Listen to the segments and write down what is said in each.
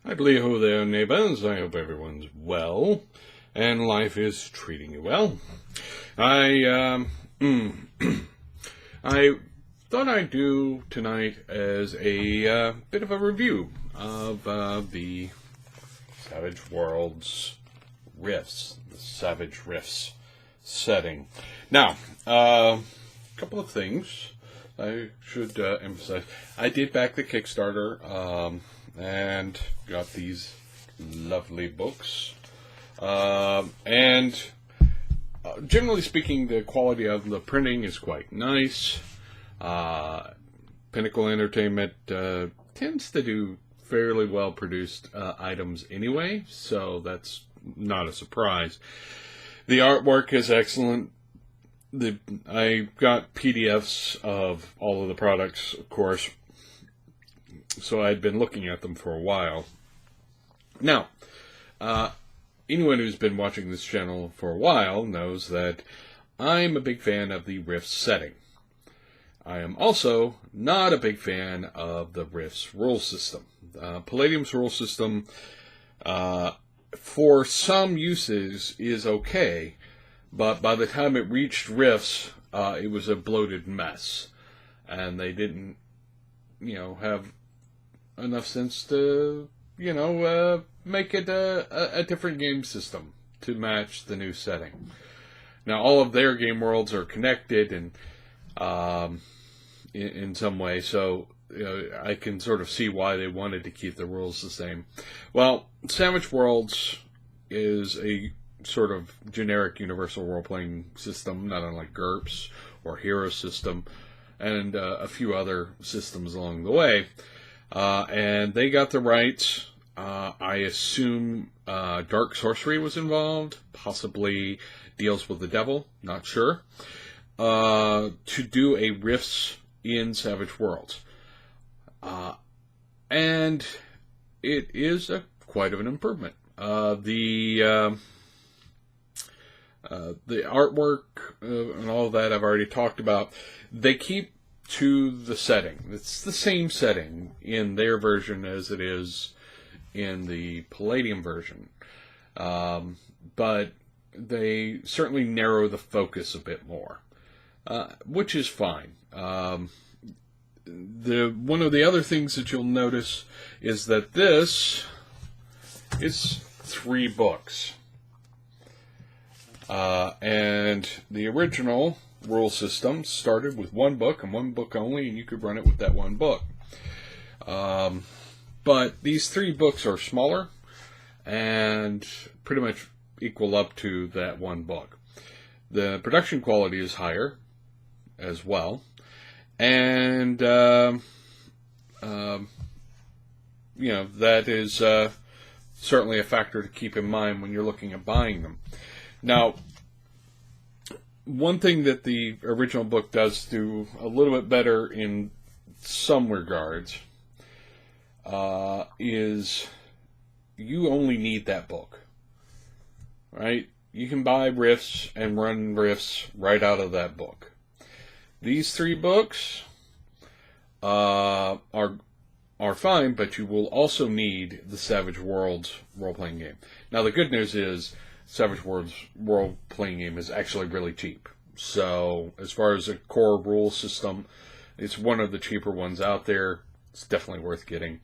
I believe ho there, neighbors. I hope everyone's well, and life is treating you well. I I thought I'd do tonight as a bit of a review of the Savage Worlds Rifts, the Savage Rifts setting. Now, a couple of things I should emphasize. I did back the Kickstarter and got these lovely books. And generally speaking, the quality of the printing is quite nice. Pinnacle Entertainment tends to do fairly well produced items anyway, so that's not a surprise. The artwork is excellent. I got PDFs of all of the products, of course, so I'd been looking at them for a while. Now, anyone who's been watching this channel for a while knows that I'm a big fan of the Rift setting. I am also not a big fan of the Rift's rule system. Palladium's rule system, for some uses, is okay, but by the time it reached Rifts, it was a bloated mess, and they didn't, have enough sense to, make it a different game system to match the new setting. Now, all of their game worlds are connected and in some way, so I can sort of see why they wanted to keep the rules the same. Well, Savage Worlds is a sort of generic universal role-playing system, not unlike GURPS or Hero System, and a few other systems along the way. And they got the rights. I assume Dark Sorcery was involved, possibly Deals with the Devil, not sure, to do a Rifts in Savage Worlds. And it is quite of an improvement. The artwork and all of that I've already talked about. They keep to the setting. It's the same setting in their version as it is in the Palladium version. But they certainly narrow the focus a bit more, which is fine. One of the other things that you'll notice is that this is 3 books. And the original rule system started with 1 book and 1 book only, and you could run it with that 1 book. But these 3 books are smaller and pretty much equal up to that 1 book. The production quality is higher as well. And, that is certainly a factor to keep in mind when you're looking at buying them. Now, one thing that the original book does do a little bit better in some regards is you only need that book, right? You can buy Rifts and run Rifts right out of that book. These 3 books are fine, but you will also need the Savage Worlds role-playing game. Now, the good news is Savage Worlds role-playing game is actually really cheap. So, as far as a core rule system, it's one of the cheaper ones out there. It's definitely worth getting.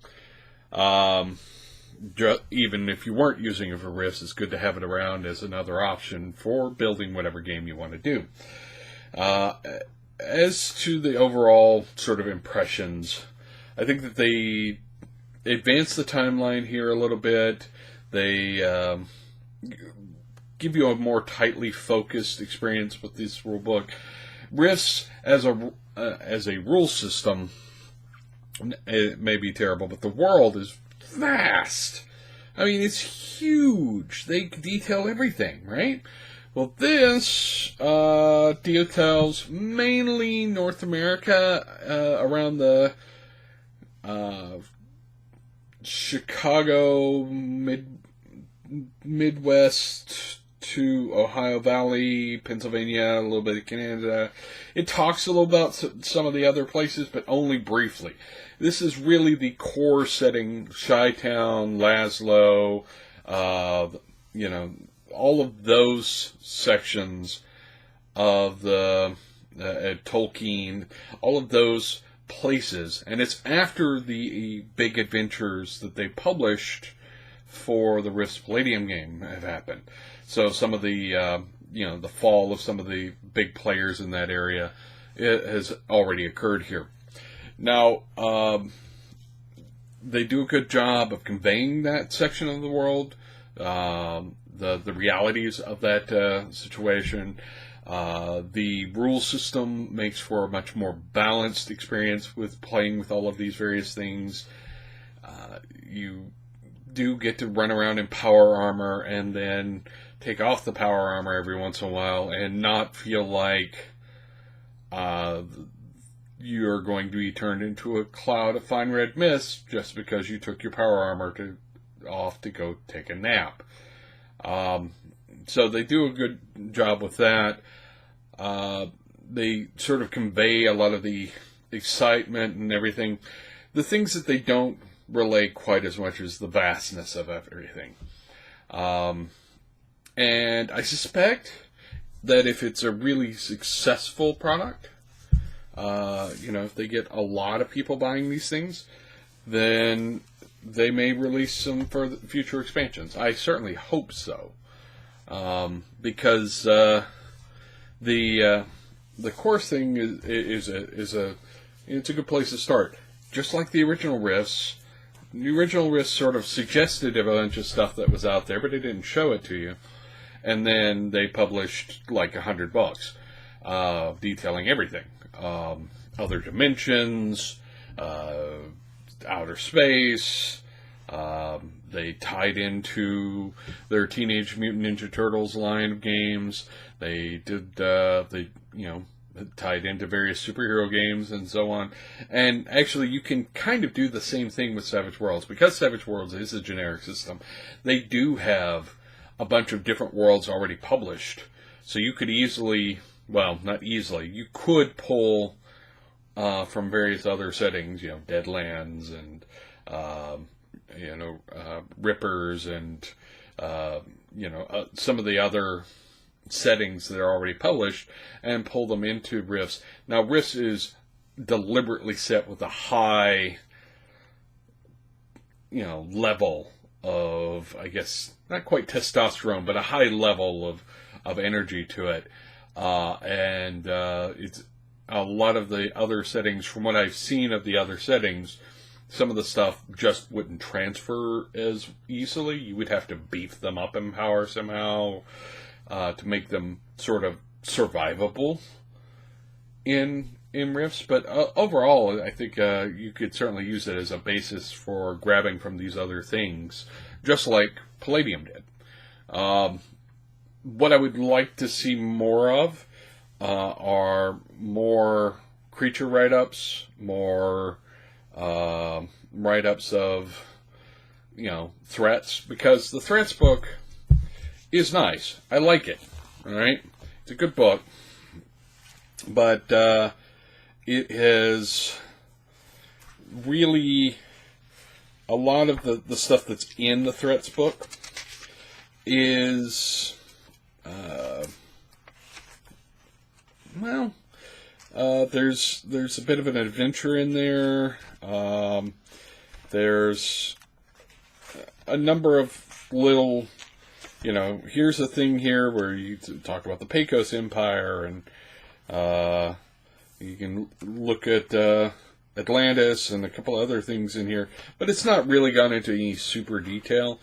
Even if you weren't using it for Rifts, it's good to have it around as another option for building whatever game you want to do. As to the overall sort of impressions, I think that they advance the timeline here a little bit. They give you a more tightly focused experience with this rule book. Rifts as a rule system, it may be terrible, but the world is vast. I mean, it's huge. They detail everything, right? Well, this details mainly North America, around the Chicago, Midwest into Ohio Valley, Pennsylvania, a little bit of Canada. It talks a little about some of the other places, but only briefly. This is really the core setting: Chi-Town, Laszlo, all of those sections of the Tolkien, all of those places. And it's after the big adventures that they published for the Rifts Palladium game have happened. So some of the, the fall of some of the big players in that area, it has already occurred here. Now, they do a good job of conveying that section of the world, the realities of that situation. The rule system makes for a much more balanced experience with playing with all of these various things. You do get to run around in power armor and then take off the power armor every once in a while and not feel like you're going to be turned into a cloud of fine red mist just because you took your power armor off to go take a nap. So they do a good job with that. They sort of convey a lot of the excitement and everything. The things that they don't relay quite as much as the vastness of everything. And I suspect that if it's a really successful product, if they get a lot of people buying these things, then they may release some further future expansions. I certainly hope so, because the course thing is a good place to start. Just like the original Rifts. The original Rifts sort of suggested a bunch of stuff that was out there, but it didn't show it to you. And then they published like 100 books detailing everything. Other dimensions, outer space. They tied into their Teenage Mutant Ninja Turtles line of games. They did, tied into various superhero games and so on. And actually, you can kind of do the same thing with Savage Worlds. Because Savage Worlds is a generic system, they do have a bunch of different worlds already published. So you could easily, well, not easily, you could pull from various other settings, Deadlands and, Rippers and, some of the other settings that are already published and pull them into Rifts. Now, Rifts is deliberately set with a high, level of, I guess, not quite testosterone, but a high level of energy to it. And it's a lot of the other settings, from what I've seen of the other settings, some of the stuff just wouldn't transfer as easily. You would have to beef them up in power somehow to make them sort of survivable in Rifts. But overall, I think you could certainly use it as a basis for grabbing from these other things, just like Palladium did. What I would like to see more of are more creature write-ups, more write-ups of, threats, because the threats book is nice. I like it. All right? It's a good book. But it has really, a lot of the stuff that's in the threats book is, there's a bit of an adventure in there. There's a number of little, here's a thing here where you talk about the Pecos Empire, and you can look at Atlantis and a couple other things in here, but it's not really gone into any super detail.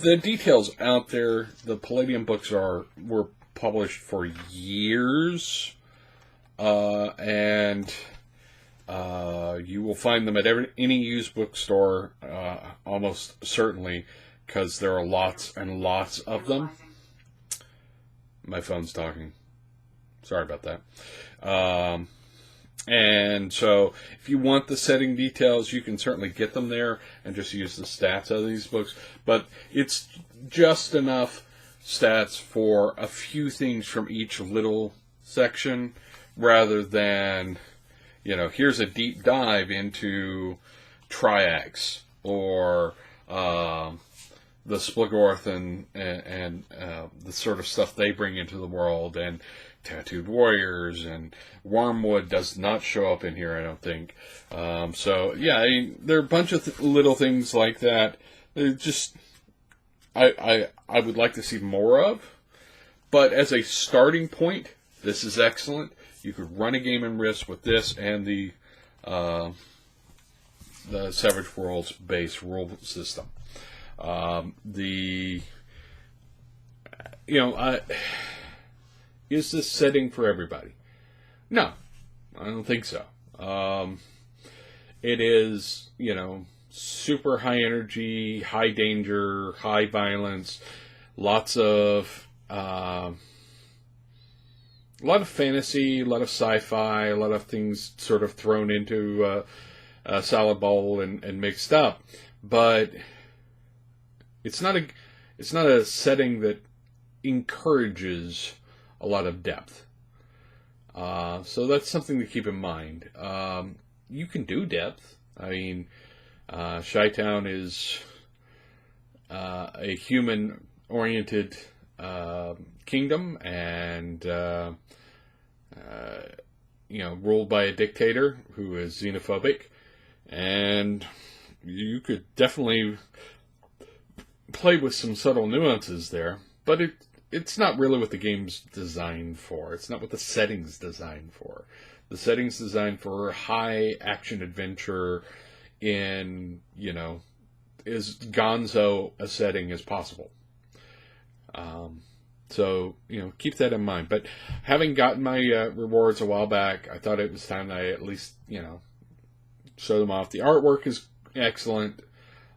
The details out there, the Palladium books were published for years, and you will find them at any used bookstore, almost certainly, because there are lots and lots of them. My phone's talking. Sorry about that. And so, if you want the setting details, you can certainly get them there and just use the stats out of these books. But it's just enough stats for a few things from each little section, rather than, here's a deep dive into triacs or the Splagorth and the sort of stuff they bring into the world, and tattooed warriors, and Wormwood does not show up in here, I don't think. So yeah, there are a bunch of little things like that. They're just I would like to see more of, but as a starting point, this is excellent. You could run a game in Rifts with this and the Savage Worlds base rule system. Is this setting for everybody? No, I don't think so. It is, super high energy, high danger, high violence, lots of, a lot of fantasy, a lot of sci-fi, a lot of things sort of thrown into a salad bowl and mixed up. But it's not a setting that encourages a lot of depth. So that's something to keep in mind. You can do depth. I mean, Chi-Town is a human-oriented kingdom, and ruled by a dictator who is xenophobic, and you could definitely play with some subtle nuances there, but it's not really what the game's designed for. It's not what the setting's designed for. The setting's designed for high action adventure in, as gonzo a setting as possible. So, keep that in mind. But having gotten my rewards a while back, I thought it was time that I at least, show them off. The artwork is excellent.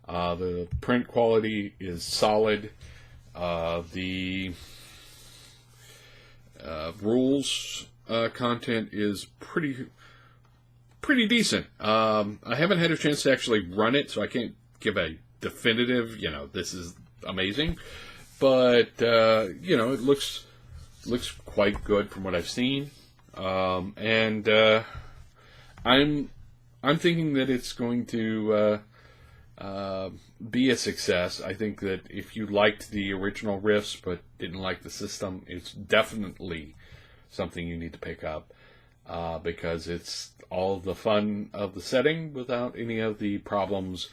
The print quality is solid. The rules content is pretty decent. I haven't had a chance to actually run it, so I can't give a definitive, this is amazing. But it looks quite good from what I've seen, and I'm thinking that it's going to be a success. I think that if you liked the original Rifts but didn't like the system, it's definitely something you need to pick up, because it's all the fun of the setting without any of the problems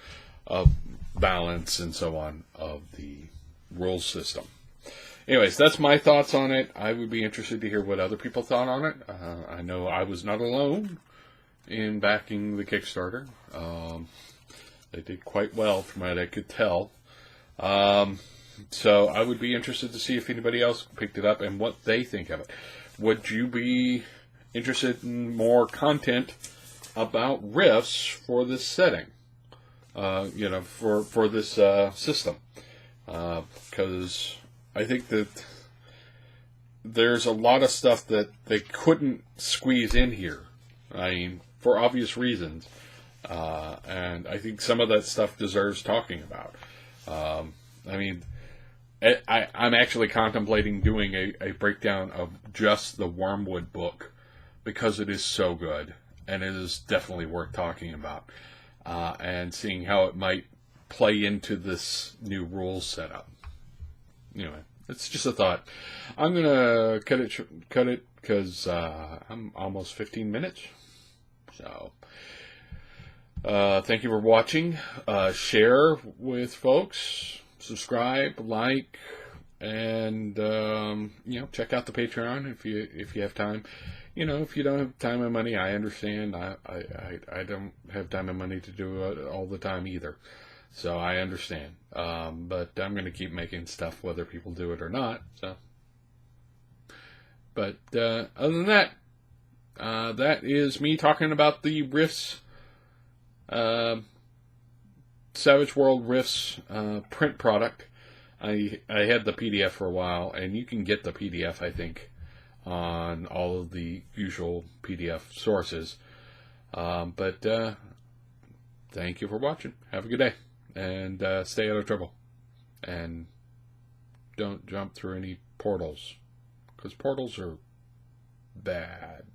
of balance and so on of the rules system. Anyways, that's my thoughts on it. I would be interested to hear what other people thought on it. I know I was not alone in backing the Kickstarter. They did quite well from what I could tell. So I would be interested to see if anybody else picked it up and what they think of it. Would you be interested in more content about Rifts for this setting? For this system? Because I think that there's a lot of stuff that they couldn't squeeze in here. I mean, for obvious reasons. And I think some of that stuff deserves talking about. I'm actually contemplating doing a breakdown of just the Wormwood book, because it is so good, and it is definitely worth talking about, and seeing how it might play into this new rules setup. Anyway, it's just a thought. I'm gonna cut it because I'm almost 15 minutes. So, thank you for watching. Share with folks. Subscribe, like, and check out the Patreon if you have time. If you don't have time and money, I understand. I don't have time and money to do it all the time either, so I understand. But I'm going to keep making stuff whether people do it or not. So, but other than that, that is me talking about the Rifts. Savage World Rifts print product. I had the PDF for a while, and you can get the PDF, I think, on all of the usual PDF sources. But thank you for watching. Have a good day, and stay out of trouble. And don't jump through any portals, because portals are bad.